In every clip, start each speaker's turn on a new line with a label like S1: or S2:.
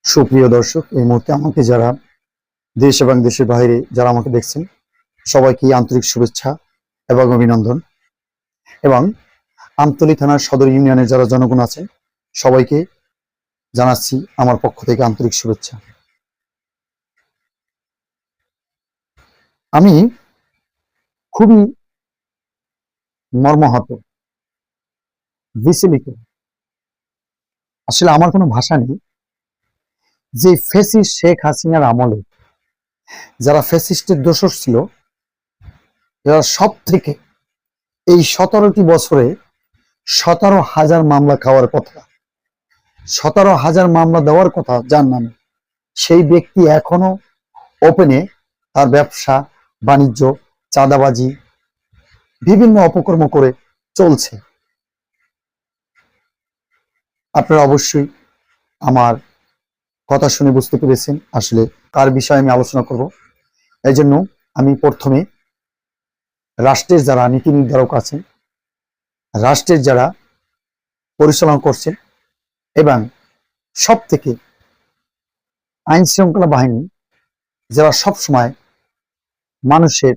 S1: সুপ্রিয় দর্শক, এই মুহূর্তে আমাকে যারা দেশ এবং দেশের বাইরে যারা আমাকে দেখছেন, সবাইকে আন্তরিক শুভেচ্ছা এবং অভিনন্দন। এবং আমতলী থানার সদর ইউনিয়নের যারা জনগণ আছেন সবাইকে জানাচ্ছি আমার পক্ষ থেকে আন্তরিক শুভেচ্ছা। আমি খুবই মর্মাহত, বিচলিত। আসলে আমার কোনো ভাষা নেই যে ফ্যাসিস্ট শেখ হাসিনার আমলে যারা ফ্যাসিস্টের দোসর ছিল, যারা সব থেকে এই 17টি বছরে 17,000 মামলা খাওয়ার কথা, 17,000 মামলা দেওয়ার কথা যার নামে, সেই ব্যক্তি এখনো ওপেনে তার ব্যবসা বাণিজ্য, চাঁদাবাজি, বিভিন্ন অপকর্ম করে চলছে। আপনারা অবশ্যই আমার কথা শুনে বুঝতে পেরেছেন আসলে কার বিষয়ে আমি আলোচনা করব। এই জন্য আমি প্রথমে রাষ্ট্রের যারা নীতি নির্ধারক আছেন, রাষ্ট্রের যারা পরিচালনা করছেন এবং সব থেকে আইন শৃঙ্খলা বাহিনী যারা সব সময় মানুষের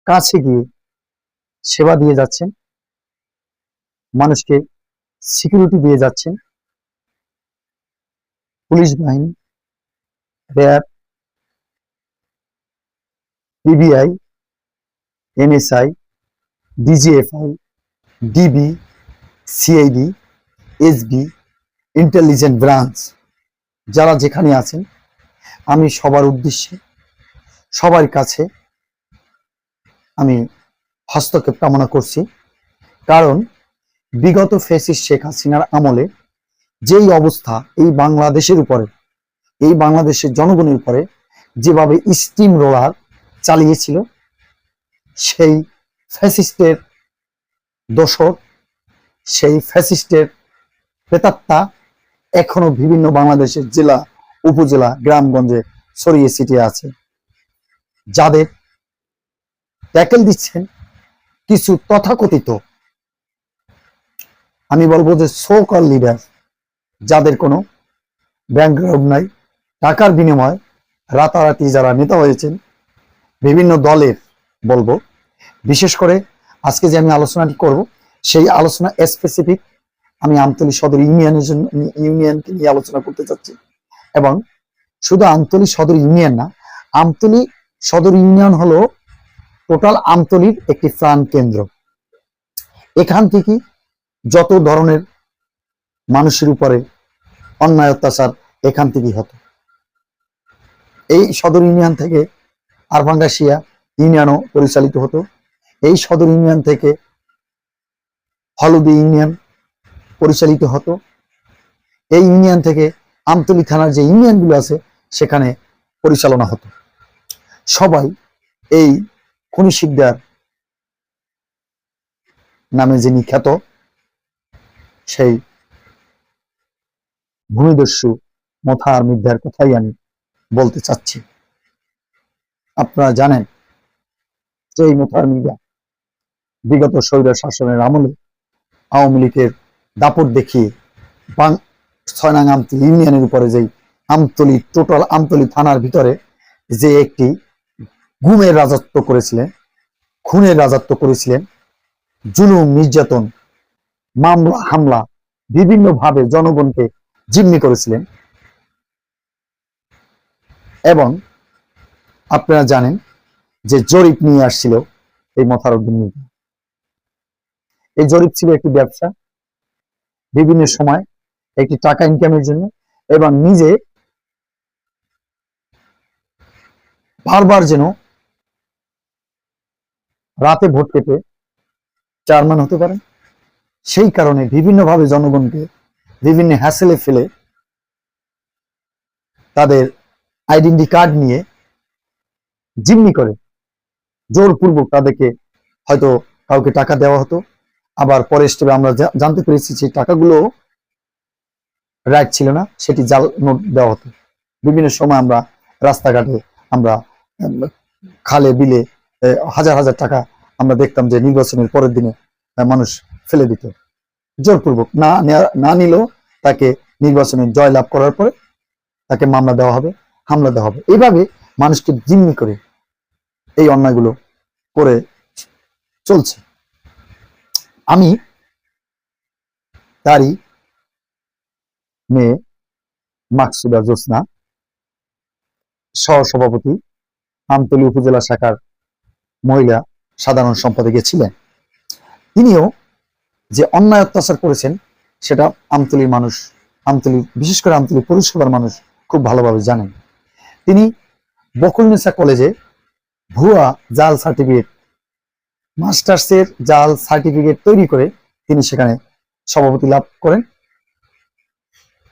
S1: কাছে গিয়ে সেবা দিয়ে যাচ্ছেন, মানুষকে সিকিউরিটি দিয়ে যাচ্ছেন, পুলিশ বাহিনী, RAB, PBI, NSI, DGFI, DB, CID, SB, intelligent branch, যারা যেখানে আছেন, আমি সবার উদ্দেশ্যে সবার কাছে আমি হস্তক্ষেপ কামনা করছি। কারণ বিগত ফ্যাসিস্ট শেখ হাসিনার আমলে যেই অবস্থা এই বাংলাদেশের উপরে, এই বাংলাদেশের জনগণের উপরে যেভাবে স্টিম রোলার চালিয়েছিল, সেই ফ্যাসিস্টের দোসর, সেই ফ্যাসিস্টের প্রেতাত্মা এখনো বিভিন্ন বাংলাদেশের জেলা, উপজেলা, গ্রামগঞ্জে ছড়িয়ে ছিটিয়ে আছে। যাদের ট্যাকেল দিচ্ছেন কিছু তথাকথিত, আমি বলবো যে সো-কল লিডার, যাদের কোনো ব্যাকগ্রাউন্ড নাই, টাকার বিনিময়ে রাতারাতি যারা নেতা হয়েছেন বিভিন্ন দলের, বলবো বিশেষ করে আজকে যে আমি আলোচনাটি করব সেই আলোচনা স্পেসিফিক আমি আমতলী সদর ইউনিয়নকে নিয়ে আলোচনা করতে চাচ্ছি। এবং শুধু আমতলী সদর ইউনিয়ন না, আমতলী সদর ইউনিয়ন হলো টোটাল আমতলীর একটি প্রাণ কেন্দ্র। এখান থেকে যত ধরনের মানুষের উপরে অন্যায় অত্যাচার এখান থেকেই হতো। এই সদর ইউনিয়ন থেকে আরভাঙ্গাসিয়া ইউনিয়নও পরিচালিত হতো। এই সদর ইউনিয়ন থেকে হলদি ইউনিয়ন পরিচালিত হতো। এই ইউনিয়ন থেকে আমতলী থানার যে ইউনিয়নগুলো আছে সেখানে পরিচালনা হতো। সবাই এই খনি শিকদার নামে যিনি খ্যাত, সেই ভূমিদস্যু মোথার মির্জার কথাই আমি বলতে চাচ্ছি। আপনারা জানেন যে এই মোথার মির্জা বিগত স্বৈর শাসনের আমলে আওয়ামী লীগের দাপট দেখিয়ে 6 নং আমতলী ইউনিয়নের উপরে যেই আমতলী, টোটাল আমতলী থানার ভিতরে যে একটি গুমের রাজত্ব করেছিলেন, খুনের রাজত্ব করেছিলেন, জুলুম নির্যাতন, মামলা হামলা, বিভিন্ন ভাবে জনগণকে জিম্মি করেছিলেন। এবং আপনারা জানেন যে জরিপ নিয়ে আসছিল এই মোতারুদ্দিন মির্জা। এই জরিপ ছিল একটি ব্যবসা, বিভিন্ন সময় একটি টাকা ইনকামের জন্য, এবং নিজে বারবার যেন রাতে ভোট পেতে চেয়ারম্যান হতে পারেন, সেই কারণে বিভিন্নভাবে জনগণকে বিভিন্ন হ্যাসেলে ফেলে তাদের আইডেন্টি কার্ড নিয়ে জিম্মি করে জোরপূর্বক তাদেরকে হয়তো কাউকে টাকা দেওয়া হতো। আবার পরে স্টেপে আমরা জানতে পেরেছি যে টাকাগুলো রাইট ছিল না, সেটি জাল নোট দেওয়া হতো। বিভিন্ন সময় আমরা রাস্তাঘাটে, আমরা খালে বিলে হাজার হাজার টাকা আমরা দেখতাম যে নির্বাচনের পরের দিনে মানুষ ফেলে দিত জোরপূর্বক, না নিলেও তাকে নির্বাচনে জয়লাভ করার পরে তাকে মামলা দেওয়া হবে, হামলা দেওয়া হবে। এইভাবে মানুষকে জিম্মি করে এই অন্যায়গুলো করে চলছে। আমি তারই মেয়ে মাকসুদা জোসনা, সহসভাপতি, আমতলী উপজেলা শাখার মহিলা সাধারণ সম্পাদক ছিলেন। তিনিও যে অন্যায় অত্যাচার করেছেন সেটা আমতলীর মানুষ, আমতলী বিশেষ করে আমতলী পৌরসভার মানুষ খুব ভালোভাবে জানেন। তিনি বকুলনেসা কলেজে ভুয়া জাল সার্টিফিকেট, মাস্টার্সের জাল সার্টিফিকেট তৈরি করে তিনি সেখানে সভাপতি লাভ করেন।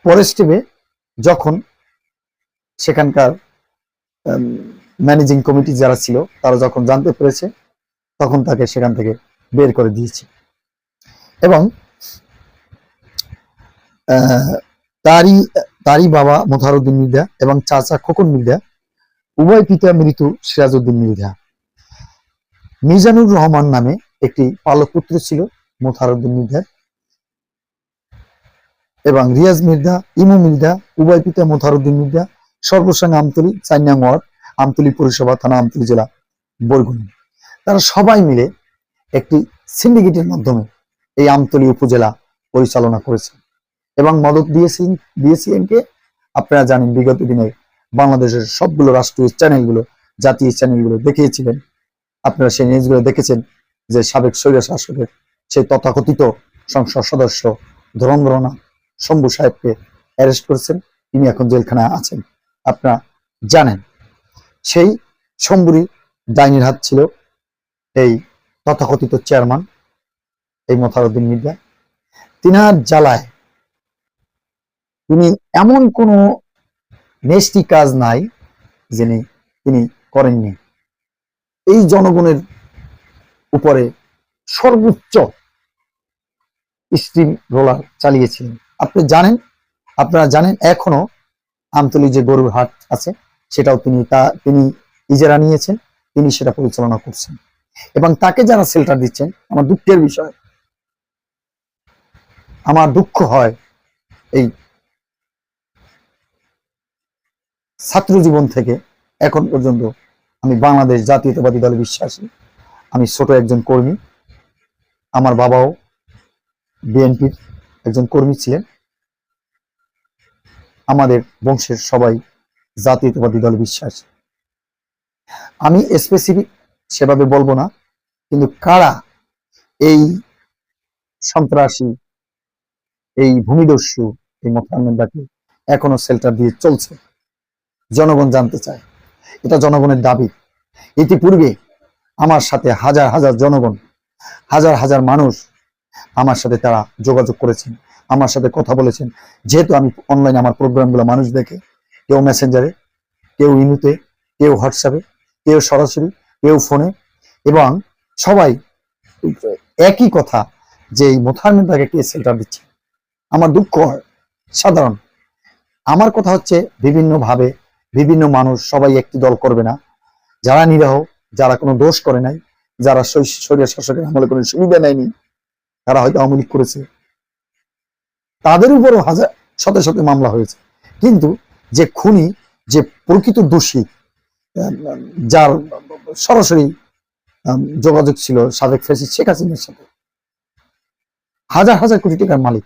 S1: পরের স্টেপে যখন সেখানকার ম্যানেজিং কমিটি যারা ছিল তারা যখন জানতে পেরেছে তখন তাকে সেখান থেকে বের করে দিয়েছে। এবং তারই বাবা মোতাহারউদ্দিন মৃধা এবং চাচা খোকন মৃধা, উভয় পিতা মৃত সিরাজউদ্দিন মৃধা। মিজানুর রহমান নামে একটি পালক পুত্র ছিল মোতাহারউদ্দিন মৃধার, এবং রিয়াজ মৃধা, ইমু মৃধা, উভয় পিতা মোতাহারউদ্দিন মৃধা। সর্বসাং আমতলী, 4 নং ওয়ার্ড, আমতলী পৌরসভা, থানা আমতলী, জেলা বরগুনা। তারা সবাই মিলে একটি সিন্ডিকেটের মাধ্যমে এই আমতলী উপজেলা পরিচালনা করেছে এবং মদত দিয়েছিলেন কে? আপনারা জানেন, বিগত দিনে বাংলাদেশের সবগুলো রাষ্ট্রীয় চ্যানেলগুলো, জাতীয় চ্যানেলগুলো দেখিয়েছিলেন। আপনারা সেই নিউজগুলো দেখেছেন যে সাবেক স্বৈর শাসকের সেই তথাকথিত সংসদ সদস্য ধরণধরনাথ শম্ভু সাহেবকে অ্যারেস্ট করেছেন, তিনি এখন জেলখানায় আছেন। আপনারা জানেন সেই শম্ভুরই ডাইনির হাত ছিল এই তথাকথিত চেয়ারম্যান এই মোতাহারউদ্দিন মৃধা। তিনার জ্বালায় তিনি এমন কোনো নেস্টি কাজ নাই যিনি তিনি করেননি। এই জনগণের উপরে সর্বোচ্চ স্টিম রোলার চালিয়েছিলেন। আপনারা জানেন এখনো আমতলী যে গরুর হাট আছে সেটাও তিনি ইজারা নিয়েছেন, তিনি সেটা পরিচালনা করছেন। এবং তাকে যারা শেল্টার দিচ্ছেন, আমার দুঃখের বিষয়, আমার দুঃখ হয় এই ছাত্র জীবন থেকে এখন পর্যন্ত আমি বাংলাদেশ জাতীয়তাবাদী দলে বিশ্বাসী। আমি ছোট একজন কর্মী, আমার বাবাও বিএনপির একজন কর্মী ছিলেন। আমাদের বংশের সবাই জাতীয়তাবাদী দলে বিশ্বাসী। আমি স্পেসিফিক সেভাবে বলবো না, কিন্তু কারা এই সন্ত্রাসী, এই ভূমিদস্যু, এই মোতাহারউদ্দিনকে এখনো শেল্টার দিয়ে চলছে, জনগণ জানতে চায়। এটা জনগণের দাবি। ইতিপূর্বে আমার সাথে হাজার হাজার জনগণ, হাজার হাজার মানুষ আমার সাথে তারা যোগাযোগ করেছেন, আমার সাথে কথা বলেছেন। যেহেতু আমি অনলাইনে আমার প্রোগ্রামগুলো মানুষ দেখে, কেউ মেসেঞ্জারে, কেউ ইমুতে, কেউ হোয়াটসঅ্যাপে, কেউ সরাসরি, কেউ ফোনে, এবং সবাই একই কথা যে এই মোতাহারউদ্দিনকে কে শেল্টার দিচ্ছে। আমার দুঃখ হয় সাধারণ। আমার কথা হচ্ছে বিভিন্নভাবে বিভিন্ন মানুষ সবাই একটি দল করবে না। যারা নিরীহ, যারা কোনো দোষ করে নাই, যারা স্বৈর শাসকের আমলে কোনো সুবিধা নেয়নি, তারা হয়তো আওয়ামী লীগ করেছে, তাদের উপরও শত শত মামলা হয়েছে। কিন্তু যে খুনি, যে প্রকৃত দোষী, যার সরাসরি যোগাযোগ ছিল সাবেক ফ্যাসিস্ট শেখ হাসিনার সাথে, হাজার হাজার কোটি টাকার মালিক,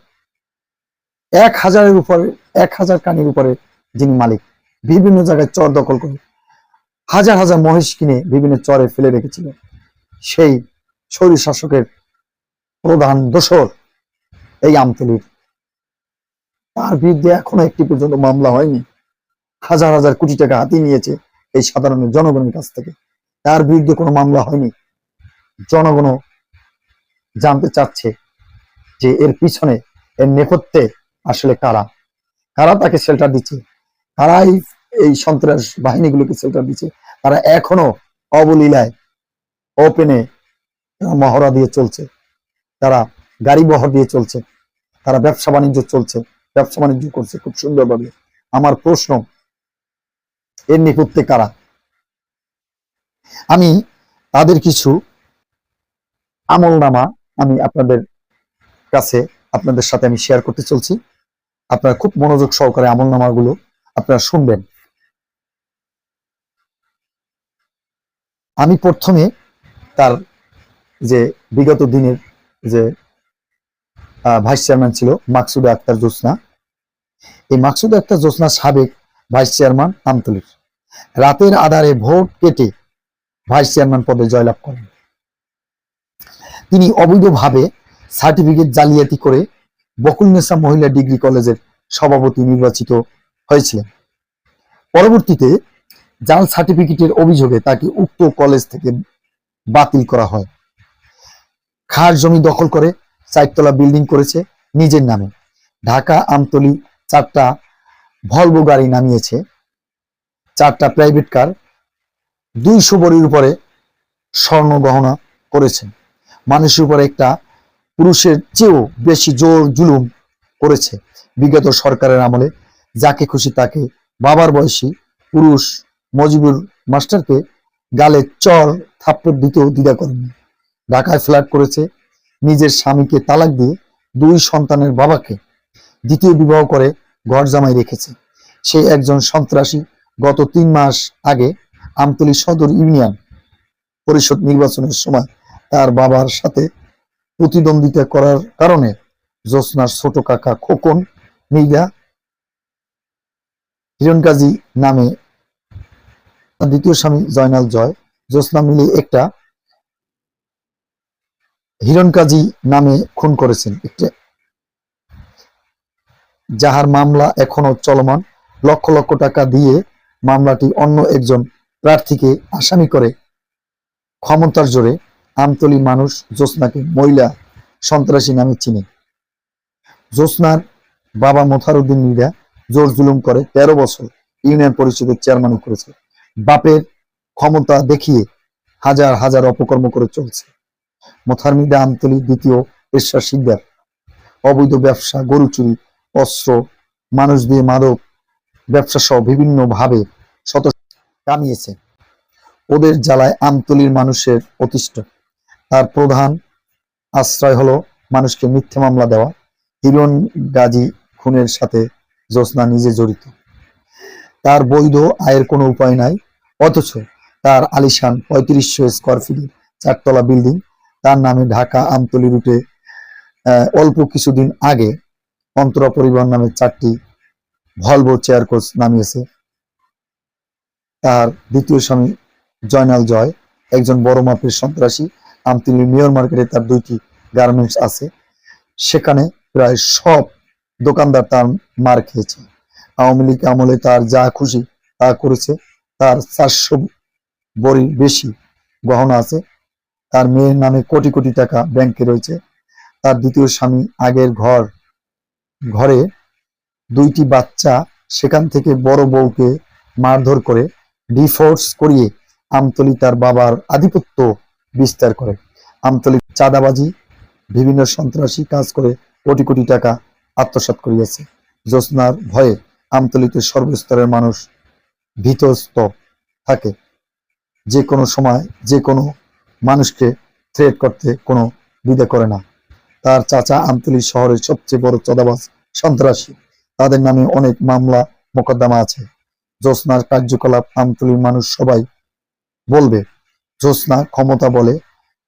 S1: 1000 কানির উপরে যিনি মালিক, বিভিন্ন জায়গায় চর দখল করে হাজার হাজার মহিষ কিনে বিভিন্ন চরে ফেলে রেখেছিল, সেই স্বৈর শাসকের প্রধান দোসর এই আমতলীর, তার বিরুদ্ধে এখনো একটি পর্যন্ত মামলা হয়নি। হাজার হাজার কোটি টাকা হাতিয়ে নিয়েছে এই সাধারণ জনগণের কাছ থেকে, তার বিরুদ্ধে কোনো মামলা হয়নি। জনগণও জানতে চাচ্ছে যে এর পিছনে, এর নেপথ্যে আসলে কারা তাকে শেল্টার দিচ্ছে, কারাই এই সন্ত্রাস বাহিনীগুলোকে শেল্টার দিচ্ছে। তারা এখনো অবলীলায় ওপেনে মহড়া দিয়ে চলছে, তারা গাড়ি বহর দিয়ে চলছে, তারা ব্যবসা বাণিজ্য করছে খুব সুন্দরভাবে। আমার প্রশ্ন, এর নেপথ্যে কারা? আমি তাদের কিছু আমলনামা আমি আপনাদের সাথে আমি শেয়ার করতে চলছি। আপনারা খুব মনোযোগ সহকারে আমলনামাগুলো আপনারা শুনবেন। আমি প্রথমে তার যে বিগত দিনের যে ভাইস চেয়ারম্যান ছিল মাকসুদা আক্তার জোসনা, এই মাকসুদা আক্তার জোসনা সাবেক ভাইস চেয়ারম্যান আমতলীর, রাতের আধারে ভোট কেটে ভাইস চেয়ারম্যান পদে জয়লাভ করেন। তিনি অবৈধভাবে সার্টিফিকেট জালিয়াতি করে বকুলনেসা মহিলা ডিগ্রি কলেজের সভাপতি নির্বাচিত হয়েছিলেন। পরবর্তীতে জাল সার্টিফিকেটের অভিযোগে তাকে উক্ত কলেজ থেকে বাতিল করা হয়। খাস জমি দখল করে 4 তলা বিল্ডিং করেছে নিজের নামে। ঢাকা আমতলী 4টা ভলভো গাড়ি নামিয়েছে, 4টা প্রাইভেট কার, 200 বড়ির উপরে স্বর্ণ গহনা করেছেন। মানুষের উপরে একটা পুরুষের চেয়েও বেশি জোর জুলুম করেছে। বিগত সরকারের আমলে যাকে খুশি তাকে বাবার বয়সী পুরুষ মজিবুর মাস্টারকে গালে চর থাপ্পড় দিতেও দ্বিধা করেননি। ঢাকায় ফ্ল্যাট করেছে, নিজের স্বামীকে তালাক দিয়ে 2 সন্তানের বাবাকে দ্বিতীয় বিবাহ করে ঘর জামাই রেখেছে। সে একজন সন্ত্রাসী। গত 3 মাস আগে আমতলী সদর ইউনিয়ন পরিষদ নির্বাচনের সময় তার বাবার সাথে প্রতিদ্বন্দ্বিতা করার কারণে জোসনার ছোট কাকা খোকন মৃগা, হিরণকাজী নামে দ্বিতীয় স্বামী জয়নাল জয়, জোসনা মিলে একটা হিরণকাজী নামে খুন করেছেন, যাহার মামলা এখনো চলমান। লক্ষ লক্ষ টাকা দিয়ে মামলাটি অন্য একজন প্রার্থীকে আসামি করে ক্ষমতার জোরে আমতলী মানুষ জোসনাকে মহিলা সন্ত্রাসী নামে চিনে। জোসনার বাবা মোথারউদ্দিন মৃগা জোর জুলুম করে 13 বছর ইউনিয়ন পরিষদের চেয়ারম্যান করেছে। বাপের ক্ষমতা দেখিয়ে হাজার হাজার অপকর্ম করে চলছে। মোথার মৃগা আমতলী দ্বিতীয় পেশা শিকদার। অবৈধ ব্যবসা, গরু চুরি, অস্ত্র, মানুষ দিয়ে মাদক ব্যবসা সহ বিভিন্ন ভাবে শত কামিয়েছে। ওদের জ্বালায় আমতলীর মানুষের অতিষ্ঠ। তার প্রধান আশ্রয় হলো মানুষকে মিথ্যে মামলা দেওয়া। হিরণ গাজী খুনের সাথে জোসনা নিজে জড়িত। তার বৈধ আয়ের কোনো উপায় নাই, অথচ তার আলিশান 3500 স্কোয়ার ফিটের 4 তলা বিল্ডিং তার নামে। ঢাকা আমতলী রুটে অল্প কিছুদিন আগে অন্তরা পরিবহন নামে 4টি ভলভো চেয়ার কোচ নামিয়েছে। তার দ্বিতীয় স্বামী জয়নাল জয় একজন বড় মাপের সন্ত্রাসী। আমতলী মেয়র মার্কেটে তার 2টি গার্মেন্টস আছে, সেখানে প্রায় সব দোকানদার তার মার খেয়েছে। আওয়ামী লীগ আমলে তার যা খুশি তা করেছে। তার 400 বড়ির বেশি গহনা আছে। তার মেয়ের নামে কোটি কোটি টাকা ব্যাংকে রয়েছে। তার দ্বিতীয় স্বামী আগের ঘরে 2টি বাচ্চা, সেখান থেকে বড় বউকে মারধর করে ডিভোর্স করিয়ে আমতলী তার বাবার আধিপত্য বিস্তার করে। আমতলী চাঁদাবাজি, বিভিন্ন সন্ত্রাসী কাজ করে কোটি কোটি টাকা আত্মসাৎ করিয়াছে। জোসনার ভয়ে আমতলীতে সর্বস্তরের মানুষ ভীতস্ত থাকে। যে কোনো সময় যে কোনো মানুষকে থ্রেট করতে কোনো দ্বিধা করে না। তার চাচা আমতলী শহরের সবচেয়ে বড় চাঁদাবাজ সন্ত্রাসী। তাদের নামে অনেক মামলা মোকদ্দমা আছে। জোসনার কার্যকলাপ আমতলীর মানুষ সবাই বলবে। জোসনা ক্ষমতা বলে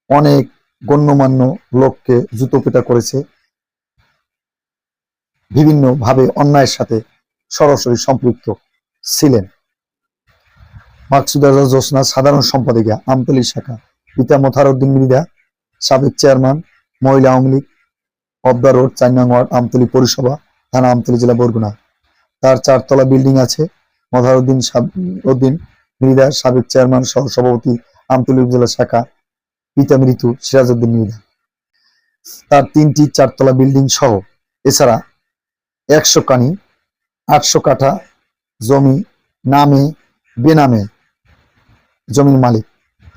S1: অনেক গণ্যমান্য লোককে জুতো পেটা করেছে, বিভিন্ন ভাবে অন্যায়ের সাথে সরাসরি সম্পৃক্ত ছিলেন। মাকসুদা জোসনা সাধারণ সম্পাদিকা, আমতলী শাখা। পিতা মোথারউদ্দিন মৃগা সাবেক চেয়ারম্যান, মহিলা আওয়ামী লীগ, পদ্মা রোড 4 নং ওয়ার্ড, আমতলী পৌরসভা, থানা আমতলী, জেলা বরগুনা। তার 4 তলা বিল্ডিং আছে। মোথারউদ্দিন মৃগা সাবেক চেয়ারম্যান সহ সভাপতি, আমতলী উপজেলা শাখা। পিতা মৃত সিরাজউদ্দিন মৃগা। তার 3টি 4 তলা বিল্ডিং সহ এছাড়া 100 কানি 800 কাঠা জমি নামে বেনামে জমির মালিক।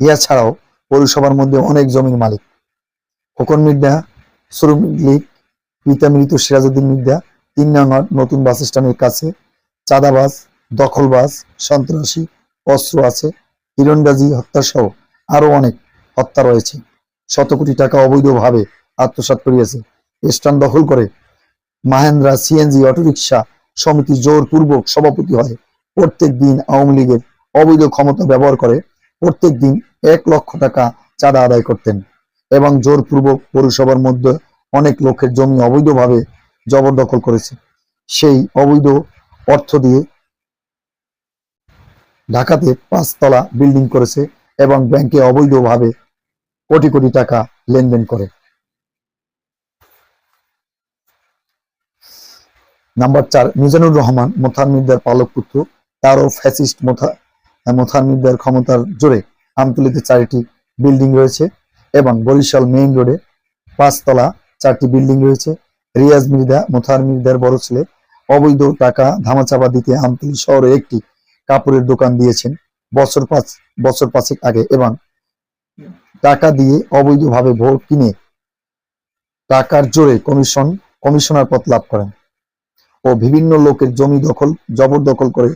S1: ইয়া ছাড়াও পৌরসভার মধ্যে অনেক জমির মালিক। খোকন মৃগা শ্রমিক লীগ। পিতা মৃত সিরাজউদ্দিন মৃগা 3 নং ওয়ার্ড, নতুন বাস স্ট্যান্ডের কাছে। চাঁদাবাজ, দখলবাজ, সন্ত্রাসী, অস্ত্র আছে। হিরণগাজী হত্যা সহ আরো অনেক হত্যা রয়েছে। শত কোটি টাকা অবৈধভাবে আত্মসাৎ করিয়াছে। স্থান দখল করে মাহেন্দ্রা সিএনজি অটোরিকশা সমিতি জোরপূর্বক সভাপতি হয় প্রত্যেক দিন আওয়ামী লীগের অবৈধ ক্ষমতা ব্যবহার করে প্রত্যেক দিন 1 লক্ষ টাকা চাঁদা আদায় করতেন এবং জোরপূর্বক পৌরসভার মধ্যে অনেক লোকের জমি অবৈধভাবে জবরদখল করেছে। সেই অবৈধ অর্থ দিয়ে ঢাকাতে 5 তলা বিল্ডিং করেছে এবং ব্যাংকে অবৈধভাবে কোটি কোটি টাকা লেনদেন করে। নাম্বার 4, মিজানুর রহমান মোথার মির্জার পালক পুত্র। তারও ফ্যাসিস্ট মোথার মির্জার ক্ষমতার জোরে আমতলীতে 4টি বিল্ডিং রয়েছে এবং বরিশাল মেইন রোডে 5 তলা 4টি বিল্ডিং রয়েছে। রিয়াজ মির্জা মোথার মির্জার বড় ছেলে অবৈধ টাকা ধামাচাপা দিতে আমতলী শহরে একটি কাপড়ের দোকান দিয়েছেন বছর পাঁচেক আগে এবং টাকা দিয়ে অবৈধভাবে ভোট কিনে টাকার জোরে কমিশনার পদ লাভ করেন ও বিভিন্ন লোকের জমি জবরদখল করে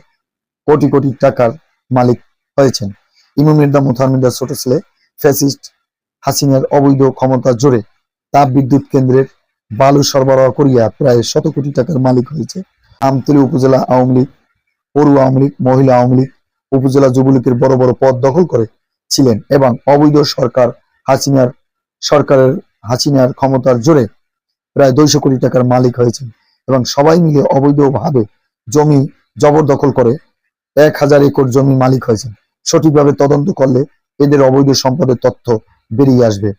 S1: কোটি কোটি টাকার মালিক হয়েছেন। ইমু মির্জা মোথার মির্জার ছোট ছেলে ফ্যাসিস্ট হাসিনার অবৈধ ক্ষমতার জোরে তাপ বিদ্যুৎ কেন্দ্রের বালু সরবরাহ করিয়া প্রায় 100 কোটি টাকার মালিক হয়েছে। আমতলী উপজেলা আওয়ামী লীগ, পৌর আওয়ামী লীগ, মহিলা আওয়ামী লীগ, উপজেলা যুবলীগের বড় বড় পদ দখল করে ছিলেন এবং অবৈধ হাসিনার ক্ষমতার জোরে প্রায় 200 কোটি টাকার মালিক হয়েছেন এবং সবাই মিলে অবৈধভাবে জমি জবরদখল করে 1000 একর জমি মালিক হয়েছেন। সঠিকভাবে তদন্ত করলে এদের অবৈধ সম্পদের তথ্য বেরিয়ে আসবে।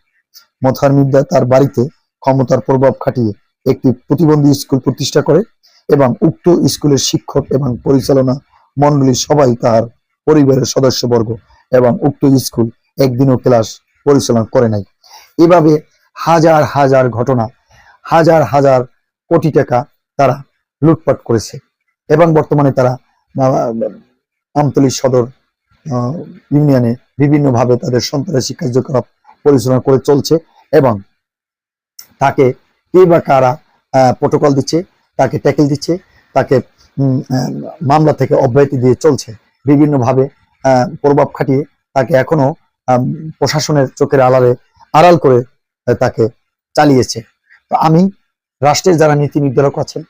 S1: মোথার মির্জা তার বাড়িতে ক্ষমতার প্রভাব খাটিয়ে একটি প্রতিবন্ধী স্কুল প্রতিষ্ঠা করে এবং উক্ত স্কুলের শিক্ষক এবং পরিচালনা মণ্ডলীর সবাই তার পরিবারের সদস্যবর্গ এবং উক্ত স্কুল একদিনও ক্লাস পরিচালনা করে নাই। এভাবে হাজার হাজার ঘটনা, হাজার হাজার কোটি টাকা তারা লুটপাট করেছে এবং বর্তমানে তারা আমতলী সদর ইউনিয়নে বিভিন্নভাবে তাদের সন্ত্রাসী কার্যকলাপ পরিচালনা করে চলছে এবং তাকে কে বা কারা প্রোটোকল দিচ্ছে, তাকে ট্যাকেল দিচ্ছে, তাকে মামলা থেকে অব্যাহতি দিয়ে চলছে বিভিন্নভাবে প্রভাব খাটিয়ে তাকে এখনো প্রশাসনের চোখের আড়াল করে তাকে চালিয়েছে। তো আমি রাষ্ট্রের যারা নীতি নির্ধারক আছেন,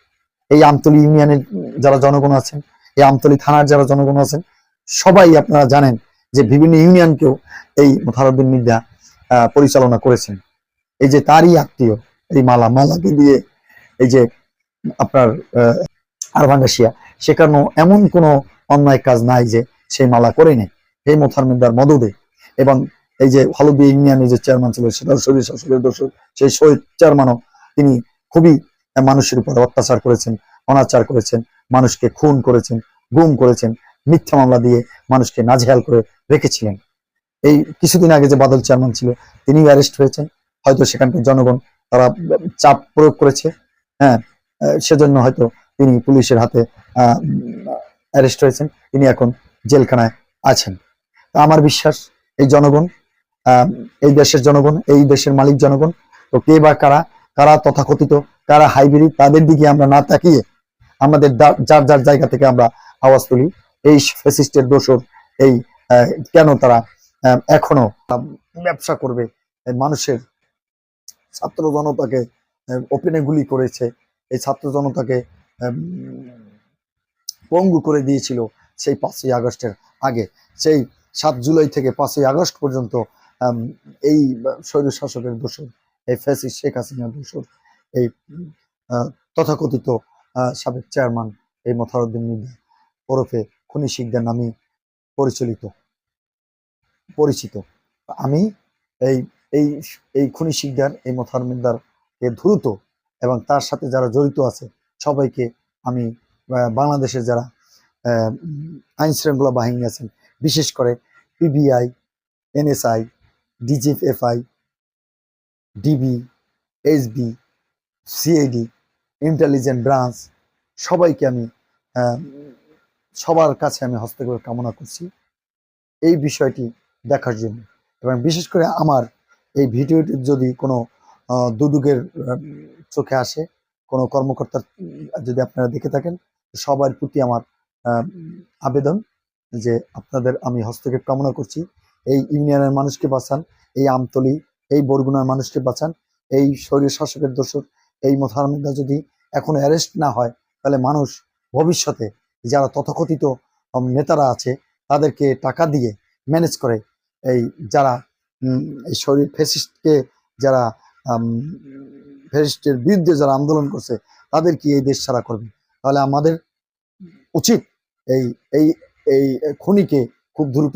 S1: এই আমতলী ইউনিয়নের যারা জনগণ আছেন, এই আমতলী থানার যারা জনগণ আছেন, সবাই আপনারা জানেন যে বিভিন্ন ইউনিয়নকেও এই মোথারউদ্দিন মির্জা পরিচালনা করেছেন। এই যে তারই আত্মীয় এই মালাকে দিয়ে এই যে আপনার আরভাঙ্গাসিয়া সেখানেও এমন কোনো অন্যায় কাজ নাই যে সেই মালা করে নেয় এই মোথার মির্জার মদদে। এবং এই যে হলদিয়া ইউনিয়নের যে চেয়ারম্যান ছিল সেটাও শরীর শাসকের দোষর, সেই শহীদ চেয়ারম্যানও তিনি খুবই মানুষের উপর অত্যাচার করেছেন, অনাচার করেছেন, মানুষকে খুন করেছেন, গুম করেছেন, মিথ্যা মামলা দিয়ে মানুষকে নাজেহাল করে রেখেছিলেন। এই কিছুদিন আগে যে বাদল চেয়ারম্যান ছিল তিনি অ্যারেস্ট হয়েছেন, হয়তো সেখানকার জনগণ তারা চাপ প্রয়োগ করেছে, হ্যাঁ, সেজন্য হয়তো তিনি পুলিশের হাতে অ্যারেস্ট হয়েছেন, তিনি এখন জেলখানায় আছেন। আমার বিশ্বাস এই জনগণ, এই দেশের জনগণ, এই দেশের মালিক জনগণ, তো কে বা কারা তথাকথিত কারা হাইব্রিড, তাদের দিকে আমরা না তাকিয়ে আমাদের যার যার জায়গা থেকে আমরা আওয়াজ তুলি। এই ফ্যাসিস্টের দোষর এই কেন তারা এখনো ব্যবসা করবে, মানুষের ছাত্র জনতাকে ওপেনে গুলি করেছে, এই ছাত্র জনতাকে পঙ্গু করে দিয়েছিল সেই 5ই আগস্টের আগে, সেই 7 জুলাই থেকে 5ই আগস্ট পর্যন্ত এই স্বৈর শাসকের দোষর, এই ফ্যাসিস্ট শেখ হাসিনার দোষর, এই তথাকথিত সাবেক চেয়ারম্যান এই মোথারউদ্দিন মির্জা ওরফে খুনি শিকদার নামে পরিচিত। আমি এই এই এই খুনি শিকদার এই মোথার মির্জাকে দ্রুত এবং তার সাথে যারা জড়িত আছে সবাইকে আমি বাংলাদেশের যারা আইন শৃঙ্খলা বাহিনী আছেন, বিশেষ করে PBI, NSI, DGFI, DB, SB, CID, intelligent branch, সবাইকে আমি সবার কাছে আমি হস্তক্ষেপ কামনা করছি এই বিষয়টি দেখার জন্য। এবং বিশেষ করে আমার এই ভিডিওটি যদি কোনো দুদকের চোখে আসে, কোনো কর্মকর্তার যদি আপনারা দেখে থাকেন, সবার প্রতি আমার আবেদন যে আপনাদের আমি হস্তক্ষেপ কামনা করছি। এই ইউনিয়নের মানুষকে বাঁচান, এই আমতলী, এই বরগুনার মানুষকে বাঁচান। এই স্বৈর শাসকের দোষর এই মোথার মির্জা যদি এখনো অ্যারেস্ট না হয়, তাহলে মানুষ ভবিষ্যতে যারা তথাকথিত নেতারা আছে তাদেরকে টাকা দিয়ে ম্যানেজ করে এই যারা এই শরীর ফ্যাসিস্টকে যারা ফ্যাসিস্টের বিরুদ্ধে যারা আন্দোলন করছে তাদেরকে এই দেশ ছাড়া করবে। তাহলে আমাদের উচিত এই এই এই খুনিকে খুব দ্রুত